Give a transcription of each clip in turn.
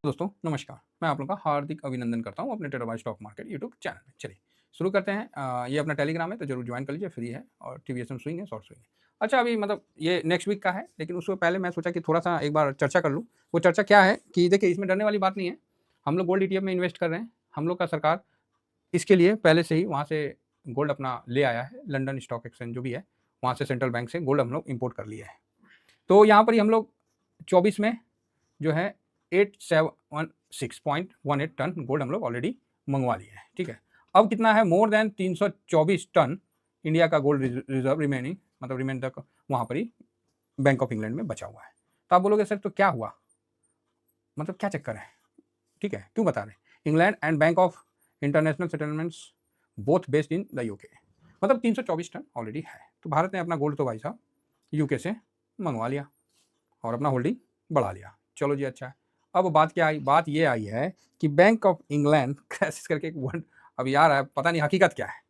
दोस्तों नमस्कार, मैं आप लोगों का हार्दिक अभिनंदन करता हूँ अपने terabyte stock market YouTube channel में। चलिए शुरू करते हैं। ये अपना टेलीग्राम है तो जरूर ज्वाइन कर लीजिए, फ्री है और टीवीएसएम स्विंग है, शॉर्ट स्विंग है। अच्छा, अभी मतलब ये नेक्स्ट वीक का है, लेकिन उससे पहले मैं सोचा कि थोड़ा सा एक बार चर्चा कर लूँ। वो चर्चा क्या है कि देखिए, इसमें डरने वाली बात नहीं है। हम लोग गोल्ड ईटीएफ में इन्वेस्ट कर रहे हैं। हम लोग का सरकार इसके लिए पहले से ही वहाँ से गोल्ड अपना ले आया है। लंदन स्टॉक एक्सचेंज जो भी है, वहाँ से सेंट्रल बैंक से गोल्ड हम लोग इम्पोर्ट कर लिया है। तो यहाँ पर ही हम लोग 24 में जो है 876.18 टन गोल्ड हम लोग ऑलरेडी मंगवा लिए हैं। ठीक है, अब कितना है? मोर देन 324 टन इंडिया का गोल्ड रिजर्व रिमेनिंग, मतलब रिमेन तक वहाँ पर ही बैंक ऑफ इंग्लैंड में बचा हुआ है। तो आप बोलोगे सर तो क्या हुआ, मतलब क्या चक्कर है? ठीक है, क्यों बता रहे? England and bank of international settlements both based in the UK, मतलब 324 टन ऑलरेडी है। तो भारत ने अपना गोल्ड तो भाई साहब यूके से मंगवा लिया और अपना होल्डिंग बढ़ा लिया। चलो जी, अच्छा है। अब बात क्या आई? बात ये आई है कि बैंक ऑफ इंग्लैंड क्रैश करके एक वर्ड अभी आ रहा है, पता नहीं हकीकत क्या है।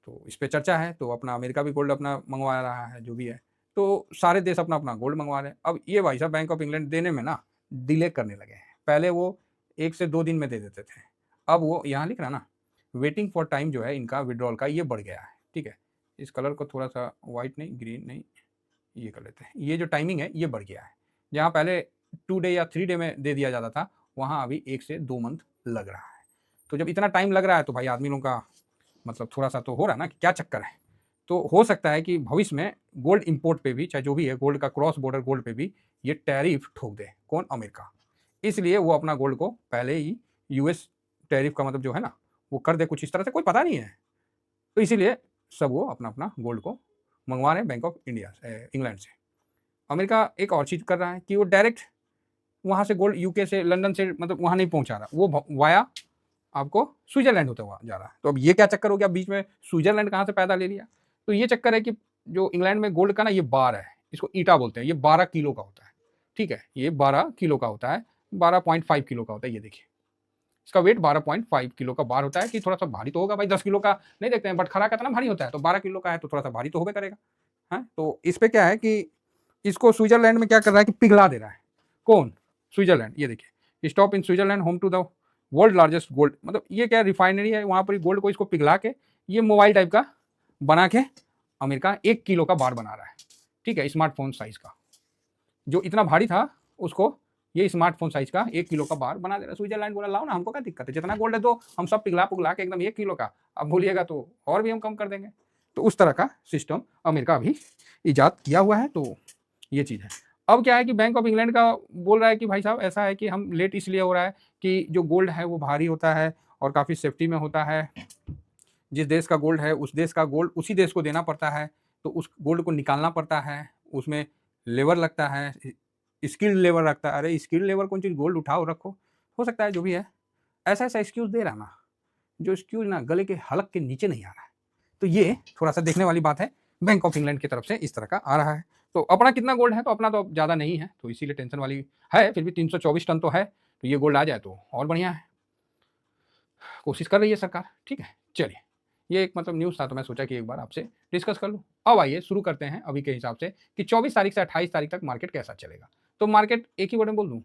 तो इस पे चर्चा है। तो अपना अमेरिका भी गोल्ड अपना मंगवा रहा है, जो भी है। तो सारे देश अपना अपना गोल्ड मंगवा रहे हैं। अब ये भाई साहब बैंक ऑफ इंग्लैंड देने में ना डिले करने लगे हैं। पहले वो 1 से 2 दिन में दे देते थे। अब वो यहाँ लिख रहा ना, वेटिंग फॉर टाइम जो है इनका विड्रॉल का, ये बढ़ गया है। ठीक है, इस कलर को थोड़ा सा व्हाइट नहीं, ग्रीन नहीं, ये कर लेते हैं। ये जो टाइमिंग है ये बढ़ गया है। जहाँ पहले 2 डे या 3 डे में दे दिया जाता था, वहाँ अभी 1 से 2 मंथ लग रहा है। तो जब इतना टाइम लग रहा है तो भाई आदमी लोगों का मतलब थोड़ा सा तो हो रहा है ना कि क्या चक्कर है। तो हो सकता है कि भविष्य में गोल्ड इंपोर्ट पे भी, चाहे जो भी है, गोल्ड का क्रॉस बॉर्डर गोल्ड पे भी ये टैरिफ ठोक दे। कौन? अमेरिका। इसलिए वो अपना गोल्ड को पहले ही यूएस टैरिफ का मतलब जो है ना, वो कर दे कुछ इस तरह से, कोई पता नहीं है। तो इसीलिए सब वो अपना अपना गोल्ड को मंगवा रहे हैं बैंक ऑफ इंडिया इंग्लैंड से। अमेरिका एक और चीज़ कर रहा है कि वो डायरेक्ट वहाँ से गोल्ड यूके से, लंदन से, मतलब वहाँ नहीं पहुँचा रहा, वो वाया आपको स्विट्जरलैंड होता हुआ जा रहा है। तो अब ये क्या चक्कर हो गया बीच में? स्विट्जरलैंड कहाँ से पैदा ले लिया? तो ये चक्कर है कि जो इंग्लैंड में गोल्ड का ना ये बार है, इसको ईटा बोलते हैं। ये 12 किलो का होता है। ठीक है, ये 12 किलो का होता है, 12.5 किलो का होता है। ये देखिए, इसका वेट 12.5 किलो का बार होता है। कि थोड़ा सा भारी तो होगा भाई, 10 किलो का नहीं देखते हैं, बटखरा का इतना भारी होता है, तो 12 किलो का है तो थोड़ा सा भारी तो होबे करेगा। है, तो इस पे क्या है कि इसको स्विट्जरलैंड में क्या कर रहा है कि पिघला दे रहा है। कौन? स्विट्जरलैंड। ये देखिए, stop in Switzerland home to the world largest gold, मतलब ये क्या रिफाइनरी है, वहां पर गोल्ड को इसको पिघला के ये मोबाइल टाइप का बना के अमेरिका 1 किलो का बार बना रहा है। ठीक है, स्मार्टफोन साइज का, जो इतना भारी था उसको ये स्मार्टफोन साइज का 1 किलो का बार बना दे रहा है। स्विट्जरलैंड बोला लाओ ना, हमको क्या दिक्कत है, जितना गोल्ड है तो हम सब पिघला पुघला के एकदम 1 किलो का, अब बोलिएगा तो और भी हम कम कर देंगे। तो उस तरह का सिस्टम अमेरिका अभी ईजाद किया हुआ है। तो ये चीज़ है। अब क्या है कि बैंक ऑफ इंग्लैंड का बोल रहा है कि भाई साहब ऐसा है कि हम लेट इसलिए हो रहा है कि जो गोल्ड है वो भारी होता है और काफ़ी सेफ्टी में होता है। जिस देश का गोल्ड है उस देश का गोल्ड उसी देश को देना पड़ता है। तो उस गोल्ड को निकालना पड़ता है, उसमें लेबर लगता है, स्किल्ड लेबर लगता है। अरे स्किल्ड लेबर कौन चीज़, गोल्ड उठाओ रखो। हो सकता है जो भी है, ऐसा ऐसा एक्सक्यूज़ दे रहा ना, जो एक्सक्यूज़ ना गले के हलक के नीचे नहीं आ रहा है। तो ये थोड़ा सा देखने वाली बात है। बैंक ऑफ इंग्लैंड की तरफ से इस तरह का आ रहा है। तो अपना कितना गोल्ड है? तो अपना तो ज़्यादा नहीं है, तो इसीलिए टेंशन वाली है। फिर भी 324 टन तो है, तो ये गोल्ड आ जाए तो और बढ़िया है। कोशिश कर रही है सरकार। ठीक है, चलिए, ये एक मतलब न्यूज़ था तो मैं सोचा कि एक बार आपसे डिस्कस कर लूँ। अब आइए शुरू करते हैं अभी के हिसाब से कि 24 तारीख से 28 तारीख तक मार्केट कैसा चलेगा। तो मार्केट एक ही वर्ड में बोल दूँ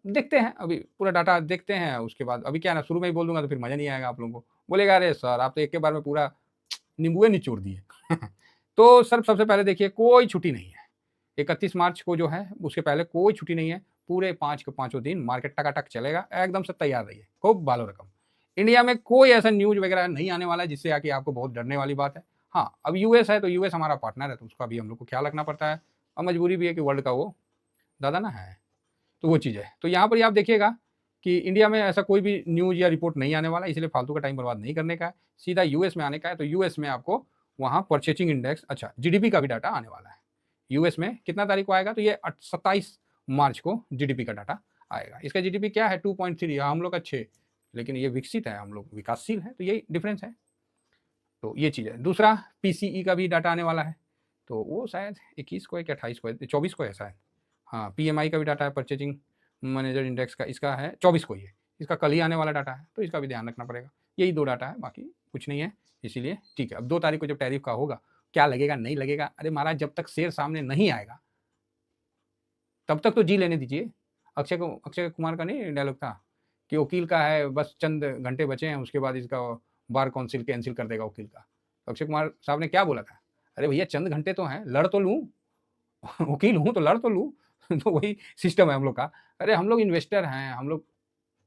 देखते हैं, अभी पूरा डाटा देखते हैं। उसके बाद अभी क्या है ना, शुरू में ही बोल दूंगा तो फिर मज़ा नहीं आएगा। आप लोगों को बोलेगा अरे सर आप तो एक के बार में पूरा नींबुए निचोड़ दिए तो सर सबसे पहले देखिए, कोई छुट्टी नहीं है 31 मार्च को जो है, उसके पहले कोई छुट्टी नहीं है। पूरे 5 के पाँचों दिन मार्केट टकाटक चलेगा। एकदम से तैयार रहिए, खूब बालो रकम। इंडिया में कोई ऐसा न्यूज़ वगैरह नहीं आने वाला है जिससे आके आपको बहुत डरने वाली बात है। हाँ, अब यूएस है तो यूएस हमारा पार्टनर है, तो उसका भी हम लोग को ख्याल रखना पड़ता है। और मजबूरी भी है कि वर्ल्ड का वो दादा ना है, तो वो चीज़ है। तो यहाँ पर ही आप देखिएगा कि इंडिया में ऐसा कोई भी न्यूज़ या रिपोर्ट नहीं आने वाला, इसलिए फालतू का टाइम बर्बाद नहीं करने का है। सीधा यूएस में आने का है। तो यूएस में आपको वहाँ परचेजिंग इंडेक्स, अच्छा जीडीपी का भी डाटा आने वाला है। यूएस में कितना तारीख को आएगा? तो ये 27 मार्च को जीडीपी का डाटा आएगा। इसका जीडीपी क्या है? 2.3, हम लोग का 6, लेकिन ये विकसित है, हम लोग विकासशील है। तो यही डिफरेंस है। तो ये चीज़ है। दूसरा, पीसीई का भी डाटा आने वाला है। तो वो शायद 21 को है कि 28 को है, 24 को है शायद। हाँ, पीएमआई का भी डाटा है, परचेजिंग मैनेजर इंडेक्स का, इसका है 24 को ही है। इसका कल ही आने वाला डाटा है, तो इसका भी ध्यान रखना पड़ेगा। यही 2 डाटा है, बाकी कुछ नहीं है। इसीलिए ठीक है। अब 2 तारीख को जब टैरिफ का होगा, क्या लगेगा नहीं लगेगा, अरे महाराज जब तक शेयर सामने नहीं आएगा तब तक तो जी लेने दीजिए। अक्षय कुमार का नहीं डायलॉग था कि वकील का है बस चंद घंटे बचे हैं, उसके बाद इसका बार काउंसिल कैंसिल कर देगा वकील का। तो अक्षय कुमार साहब ने क्या बोला था, अरे भैया चंद घंटे तो हैं, लड़ तो लूँ वकील हूँ तो लड़ तो लूँ तो वही सिस्टम है हम लोग का। अरे हम लोग इन्वेस्टर हैं, हम लोग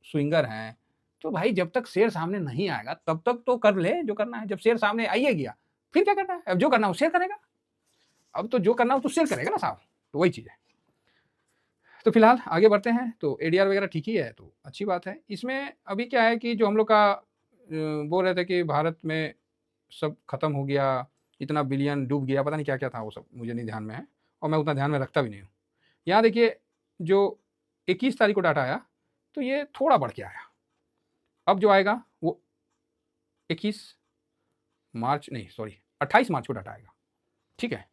स्विंगर हैं, तो भाई जब तक शेयर सामने नहीं आएगा तब तक तो कर ले जो करना है। जब शेयर सामने आइए गया फिर क्या करना है, अब जो करना है वो शेयर करेगा। अब तो जो करना हो तो शेयर करेगा ना साहब, तो वही चीज़ है। तो फिलहाल आगे बढ़ते हैं। तो एडीआर वगैरह ठीक ही है, तो अच्छी बात है। इसमें अभी क्या है कि जो हम लोग का बोल रहे थे कि भारत में सब खत्म हो गया, इतना बिलियन डूब गया, पता नहीं क्या क्या था वो सब, मुझे नहीं ध्यान में है और मैं उतना ध्यान में रखता भी नहीं हूँ। यहाँ देखिए जो 21 तारीख को डाटा आया तो ये थोड़ा बढ़ के आया। अब जो आएगा वो 21 मार्च नहीं सॉरी 28 मार्च को डाटा आएगा, ठीक है।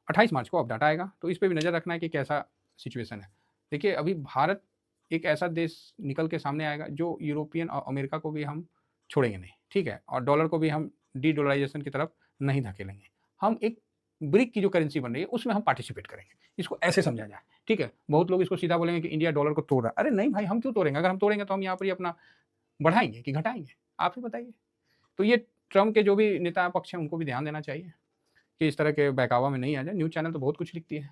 28 मार्च को अब डाटा आएगा, तो इस पर भी नज़र रखना है कि कैसा सिचुएशन है। देखिए अभी भारत एक ऐसा देश निकल के सामने आएगा जो यूरोपियन और अमेरिका को भी हम छोड़ेंगे नहीं, ठीक है, और डॉलर को भी हम डी डॉलराइजेशन की तरफ नहीं धकेलेंगे। हम एक ब्रिक की जो करेंसी बन रही है उसमें हम पार्टिसिपेट करेंगे, इसको ऐसे समझा जाए, ठीक है। बहुत लोग इसको सीधा बोलेंगे कि इंडिया डॉलर को तोड़ रहा है। अरे नहीं भाई, हम क्यों तोड़ेंगे? अगर हम तोड़ेंगे तो हम यहाँ पर ही अपना बढ़ाएंगे कि घटाएंगे, आप ही बताइए। तो ये ट्रम्प के जो भी नेता पक्ष हैं उनको भी ध्यान देना चाहिए कि इस तरह के बहकावा में नहीं आ जाए। न्यूज़ चैनल तो बहुत कुछ लिखती है।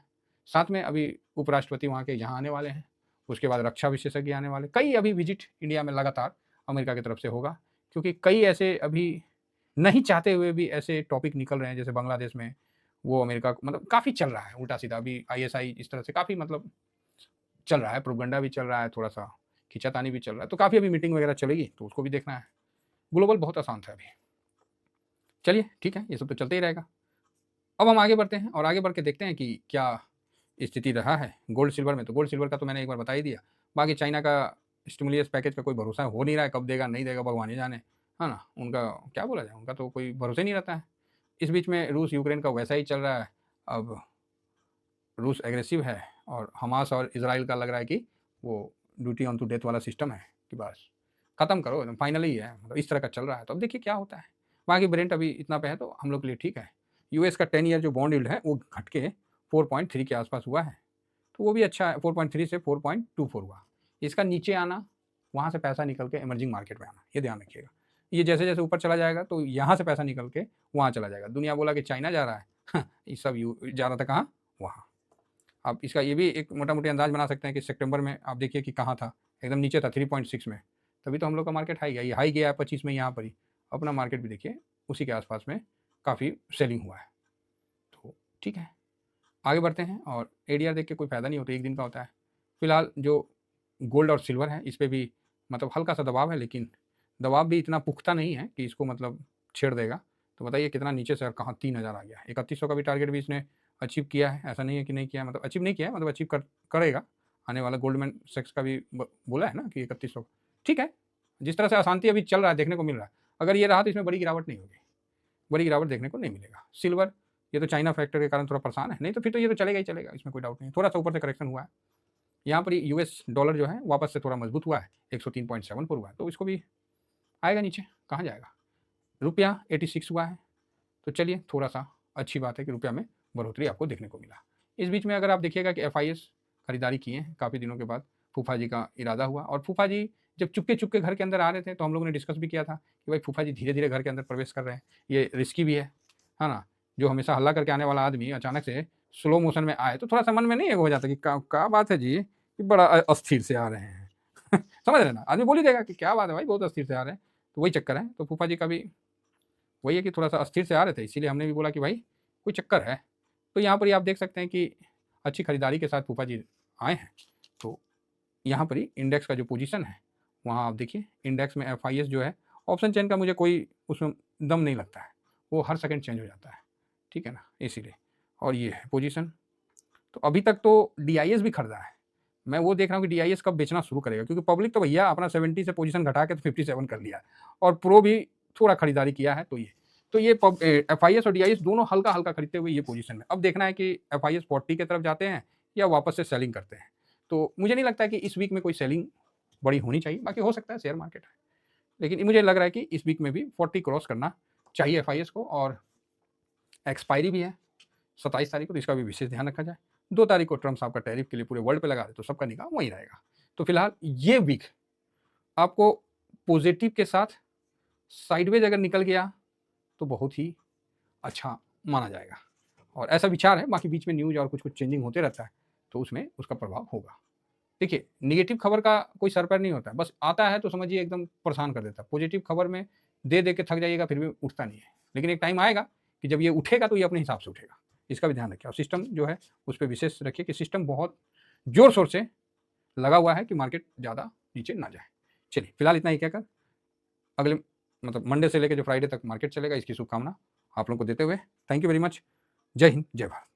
साथ में अभी उपराष्ट्रपति वहाँ के यहाँ आने वाले हैं, उसके बाद रक्षा विशेषज्ञ आने वाले, कई अभी विजिट इंडिया में लगातार अमेरिका की तरफ से होगा, क्योंकि कई ऐसे अभी नहीं चाहते हुए भी ऐसे टॉपिक निकल रहे हैं, जैसे बांग्लादेश में वो अमेरिका मतलब काफ़ी चल रहा है उल्टा सीधा। अभी ISI इस तरह से काफ़ी मतलब चल रहा है, प्रोपगंडा भी चल रहा है, थोड़ा सा खींचातानी भी चल रहा है, तो काफ़ी अभी मीटिंग वगैरह चलेगी, तो उसको भी देखना है। ग्लोबल बहुत आसान था अभी। चलिए ठीक है, ये सब तो चलते ही रहेगा। अब हम आगे बढ़ते हैं और आगे बढ़ के देखते हैं कि क्या स्थिति रहा है गोल्ड सिल्वर में। तो गोल्ड सिल्वर का तो मैंने एक बार बता ही दिया। बाकी चाइना का स्टिमुलियस पैकेज का कोई भरोसा हो नहीं रहा है, कब देगा नहीं देगा भगवान ही जाने, है ना। उनका क्या बोला जाए, उनका तो कोई भरोसा ही नहीं रहता है। इस बीच में रूस यूक्रेन का वैसा ही चल रहा है। अब रूस एग्रेसिव है और हमास और इसराइल का लग रहा है कि वो ड्यूटी ऑन टू डेथ वाला सिस्टम है कि बस ख़त्म करो एकदम फाइनली है, मतलब इस तरह का चल रहा है। तो अब देखिए क्या होता है। बाकी ब्रेंट अभी इतना पे है तो हम लोग के लिए ठीक है। यूएस का 10 ईयर जो बॉन्ड यील्ड है वो घट के 4.3 के आसपास हुआ है, तो वो भी अच्छा है। 4.3 से 4.24 हुआ। इसका नीचे आना, वहाँ से पैसा निकल के इमर्जिंग मार्केट में आना, ये ध्यान रखिएगा। ये जैसे जैसे ऊपर चला जाएगा तो यहाँ से पैसा निकल के वहाँ चला जाएगा। दुनिया बोला कि चाइना जा रहा है ये सब जा रहा था कहाँ, वहाँ। आप इसका ये भी एक मोटा मोटी अंदाज बना सकते हैं कि सितंबर में आप देखिए कि कहाँ था, एकदम नीचे था 3.6 में, तभी तो हम लोग का मार्केट हाई गया। ये हाई गया है 25 में यहाँ पर ही, अपना मार्केट भी देखिए उसी के आसपास में काफ़ी सेलिंग हुआ है। तो ठीक है, आगे बढ़ते हैं। और एडीआर देख के कोई फ़ायदा नहीं होता, एक दिन का होता है। फिलहाल जो गोल्ड और सिल्वर है इस पर भी मतलब हल्का सा दबाव है, लेकिन दबाव भी इतना पुख्ता नहीं है कि इसको मतलब छेड़ देगा। तो बताइए कितना नीचे से और कहाँ 3000 आ गया। 3100 का भी टारगेट भी इसने अचीव किया है, ऐसा नहीं है कि नहीं किया, मतलब अचीव नहीं किया है, मतलब अचीव करेगा आने वाला। गोल्डमैन सैक्स का भी बोला है ना कि 3100। ठीक है, जिस तरह से अशांति अभी चल रहा है देखने को मिल रहा है, अगर ये रहा तो इसमें बड़ी गिरावट नहीं होगी, बड़ी गिरावट देखने को नहीं मिलेगा। सिल्वर ये तो चाइना फैक्टर के कारण थोड़ा परेशान है, नहीं तो फिर तो ये तो चलेगा ही चलेगा, इसमें कोई डाउट नहीं। थोड़ा सा ऊपर से करेक्शन हुआ है। यहाँ पर यूएस डॉलर जो है वापस से थोड़ा मजबूत हुआ है, 103.7 पर हुआ है, तो इसको भी आएगा नीचे, कहाँ जाएगा। रुपया 86 हुआ है, तो चलिए थोड़ा सा अच्छी बात है कि रुपया में बढ़ोतरी आपको देखने को मिला। इस बीच में अगर आप देखिएगा कि FIS खरीदारी किए हैं काफ़ी दिनों के बाद, फूफा जी का इरादा हुआ। और फूफा जी जब चुपके चुपके घर के अंदर आ रहे थे तो हम लोगों ने डिस्कस भी किया था कि भाई फूफा जी धीरे धीरे घर के अंदर प्रवेश कर रहे हैं, ये रिस्की भी है ना। जो हमेशा हल्ला करके आने वाला आदमी अचानक से स्लो मोशन में आए तो थोड़ा सा मन में नहीं हो जाता कि क्या बात है जी, कि बड़ा अस्थिर से आ रहे हैं समझ रहे ना, आदमी बोल ही देगा कि क्या बात है भाई, बहुत अस्थिर से आ रहे हैं। तो वही चक्कर है। तो फूफा जी का भी वही है कि थोड़ा सा अस्थिर से आ रहे थे, इसीलिए हमने भी बोला कि भाई कोई चक्कर है। तो यहाँ पर ही आप देख सकते हैं कि अच्छी खरीदारी के साथ फूफा जी आए हैं। तो यहाँ पर ही इंडेक्स का जो पोजीशन है वहाँ आप देखिए, इंडेक्स में FIS जो है ऑप्शन चेन का मुझे कोई उसमें दम नहीं लगता है, वो हर सेकंड चेंज हो जाता है, ठीक है ना, इसीलिए। और ये है पोजीशन। तो अभी तक तो DIS भी खरीदा है, मैं वो देख रहा हूँ कि DIS कब बेचना शुरू करेगा, क्योंकि पब्लिक तो भैया अपना 70 से पोजीशन घटा के तो 57 कर लिया और प्रो भी थोड़ा खरीदारी किया है। तो ये FIS और DIS दोनों हल्का हल्का खरीदते हुए ये पोजीशन में। अब देखना है कि FIS 40 की तरफ जाते हैं या वापस से सेलिंग करते हैं। तो मुझे नहीं लगता है कि इस वीक में कोई सेलिंग बड़ी होनी चाहिए, बाकी हो सकता है शेयर मार्केट है, लेकिन मुझे लग रहा है कि इस वीक में भी 40 क्रॉस करना चाहिए FIS को। और एक्सपायरी भी है 27 तारीख को, तो इसका भी विशेष ध्यान रखा जाए। 2 तारीख को ट्रम्प साहब का टैरिफ के लिए पूरे वर्ल्ड पे लगा दे तो सबका निगाह वहीं रहेगा। तो फिलहाल ये वीक आपको पॉजिटिव के साथ साइडवेज अगर निकल गया तो बहुत ही अच्छा माना जाएगा, और ऐसा विचार है। बाकी बीच में न्यूज़ और कुछ कुछ चेंजिंग होते रहता है, तो उसमें उसका प्रभाव होगा। देखिए, नेगेटिव खबर का कोई सर पैर नहीं होता है, बस आता है तो समझिए एकदम परेशान कर देता है। पॉजिटिव खबर में दे के थक जाइएगा, फिर भी उठता नहीं है, लेकिन एक टाइम आएगा कि जब ये उठेगा तो ये अपने हिसाब से उठेगा। इसका भी ध्यान रखिए, और सिस्टम जो है उस पर विशेष रखिए कि सिस्टम बहुत जोर शोर से लगा हुआ है कि मार्केट ज़्यादा नीचे ना जाए। चलिए, फिलहाल इतना ही कहकर अगले मतलब मंडे से लेकर जो फ्राइडे तक मार्केट चलेगा, इसकी शुभकामना आप लोगों को देते हुए थैंक यू वेरी मच। जय हिंद, जय भारत।